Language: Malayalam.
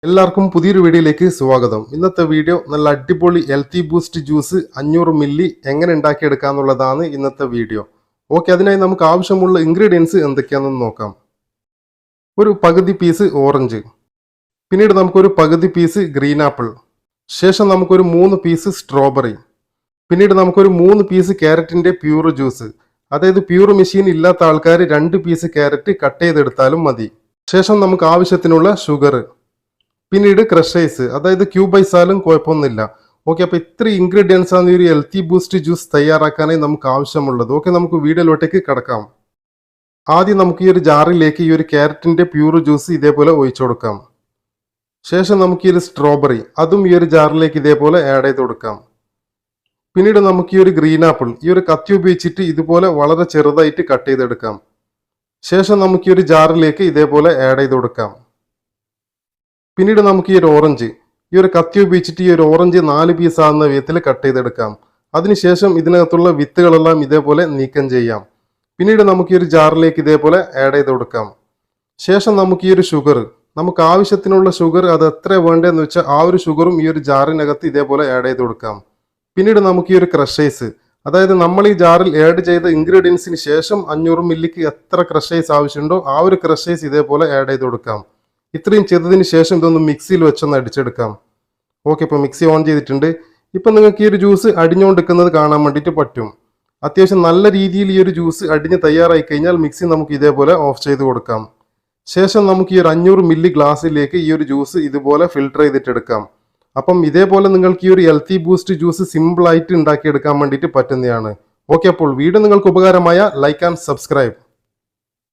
എല്ലാവർക്കും പുതിയൊരു വീഡിയോയിലേക്ക് സ്വാഗതം. ഇന്നത്തെ വീഡിയോ നല്ല അടിപൊളി ഹെൽത്തി ബൂസ്റ്റ് ജ്യൂസ് 500 മില്ലി എങ്ങനെ ഉണ്ടാക്കിയെടുക്കാന്നുള്ളതാണ് ഇന്നത്തെ വീഡിയോ. ഓക്കെ, അതിനായി നമുക്ക് ആവശ്യമുള്ള ഇൻഗ്രീഡിയൻസ് എന്തൊക്കെയാണെന്ന് നോക്കാം. ഒരു പകുതി പീസ് ഓറഞ്ച്, പിന്നീട് നമുക്കൊരു പകുതി പീസ് ഗ്രീൻ ആപ്പിൾ, ശേഷം നമുക്കൊരു 3 പീസ് സ്ട്രോബെറി, പിന്നീട് നമുക്കൊരു 3 പീസ് ക്യാരറ്റിന്റെ പ്യൂർ ജ്യൂസ്, അതായത് പ്യൂർ മെഷീൻ ഇല്ലാത്ത ആൾക്കാർ 2 പീസ് ക്യാരറ്റ് കട്ട് ചെയ്തെടുത്താലും മതി. ശേഷം നമുക്ക് ആവശ്യത്തിനുള്ള ഷുഗർ, പിന്നീട് ക്രഷേഴ്സ്, അതായത് ക്യൂബ് ഐസാലും കുഴപ്പമൊന്നുമില്ല. ഓക്കെ, അപ്പോൾ ഇത്ര ഇൻഗ്രീഡിയൻസ് ആണ് ഈ ഒരു ഹെൽത്തി ബൂസ്റ്റ് ജ്യൂസ് തയ്യാറാക്കാനായി നമുക്ക് ആവശ്യമുള്ളത്. ഓക്കെ, നമുക്ക് വീഡിയോയിലോട്ടേക്ക് കടക്കാം. ആദ്യം നമുക്ക് ഈ ഒരു ജാറിലേക്ക് ഈ ഒരു ക്യാരറ്റിന്റെ പ്യൂർ ജ്യൂസ് ഇതേപോലെ ഒഴിച്ചു കൊടുക്കാം. ശേഷം നമുക്ക് ഈ ഒരു സ്ട്രോബെറി അതും ഈ ഒരു ജാറിലേക്ക് ഇതേപോലെ ആഡ് ചെയ്ത് കൊടുക്കാം. പിന്നീട് നമുക്ക് ഈ ഒരു ഗ്രീൻ ആപ്പിൾ ഈ ഒരു കത്തി ഉപയോഗിച്ചിട്ട് ഇതുപോലെ വളരെ ചെറുതായിട്ട് കട്ട് ചെയ്തെടുക്കാം. ശേഷം നമുക്ക് ഈ ഒരു ജാറിലേക്ക് ഇതേപോലെ ആഡ് ചെയ്ത് കൊടുക്കാം. പിന്നീട് നമുക്ക് ഈ ഒരു ഓറഞ്ച് ഈ ഒരു കത്തി ഉപയോഗിച്ചിട്ട് ഈ ഒരു ഓറഞ്ച് 4 പീസ് ആകുന്ന വിധത്തിൽ കട്ട് ചെയ്തെടുക്കാം. അതിനുശേഷം ഇതിനകത്തുള്ള വിത്തുകളെല്ലാം ഇതേപോലെ നീക്കം ചെയ്യാം. പിന്നീട് നമുക്ക് ഈ ഒരു ജാറിലേക്ക് ഇതേപോലെ ആഡ് ചെയ്ത് കൊടുക്കാം. ശേഷം നമുക്ക് ഈ ഒരു ഷുഗർ, നമുക്ക് ആവശ്യത്തിനുള്ള ഷുഗർ അത് എത്ര വേണ്ടതെന്ന് വെച്ചാൽ ആ ഒരു ഷുഗറും ഈ ഒരു ജാറിനകത്ത് ഇതേപോലെ ആഡ് ചെയ്ത് കൊടുക്കാം. പിന്നീട് നമുക്ക് ഈ ഒരു ക്രഷേഴ്സ്, അതായത് നമ്മൾ ഈ ജാറിൽ ആഡ് ചെയ്ത ഇൻഗ്രീഡിയൻസിന് ശേഷം 500 മില്ലിക്ക് എത്ര ക്രഷേഴ്സ് ആവശ്യമുണ്ടോ ആ ഒരു ക്രഷേഴ്സ് ഇതേപോലെ ആഡ് ചെയ്ത് കൊടുക്കാം. ഇത്രയും ചെയ്തതിന് ശേഷം ഇതൊന്ന് മിക്സിയിൽ വെച്ചൊന്ന് അടിച്ചെടുക്കാം. ഓക്കെ, ഇപ്പോൾ മിക്സി ഓൺ ചെയ്തിട്ടുണ്ട്. ഇപ്പം നിങ്ങൾക്ക് ഈ ഒരു ജ്യൂസ് അടിഞ്ഞുകൊണ്ടിരിക്കുന്നത് കാണാൻ വേണ്ടിയിട്ട് പറ്റും. അത്യാവശ്യം നല്ല രീതിയിൽ ഈ ഒരു ജ്യൂസ് അടിഞ്ഞ് തയ്യാറായി കഴിഞ്ഞാൽ മിക്സി നമുക്ക് ഇതേപോലെ ഓഫ് ചെയ്ത് കൊടുക്കാം. ശേഷം നമുക്ക് ഈ ഒരു 500 മില്ലി ഗ്ലാസ്സിലേക്ക് ഈ ഒരു ജ്യൂസ് ഇതുപോലെ ഫിൽട്ടർ ചെയ്തിട്ടെടുക്കാം. അപ്പം ഇതേപോലെ നിങ്ങൾക്ക് ഈ ഒരു ഹെൽത്തി ബൂസ്റ്റ് ജ്യൂസ് സിമ്പിളായിട്ട് ഉണ്ടാക്കിയെടുക്കാൻ വേണ്ടിയിട്ട് പറ്റുന്നതാണ്. ഓക്കെ, അപ്പോൾ വീഡിയോ നിങ്ങൾക്ക് ഉപകാരമായ ലൈക്ക് ആൻഡ് സബ്സ്ക്രൈബ്.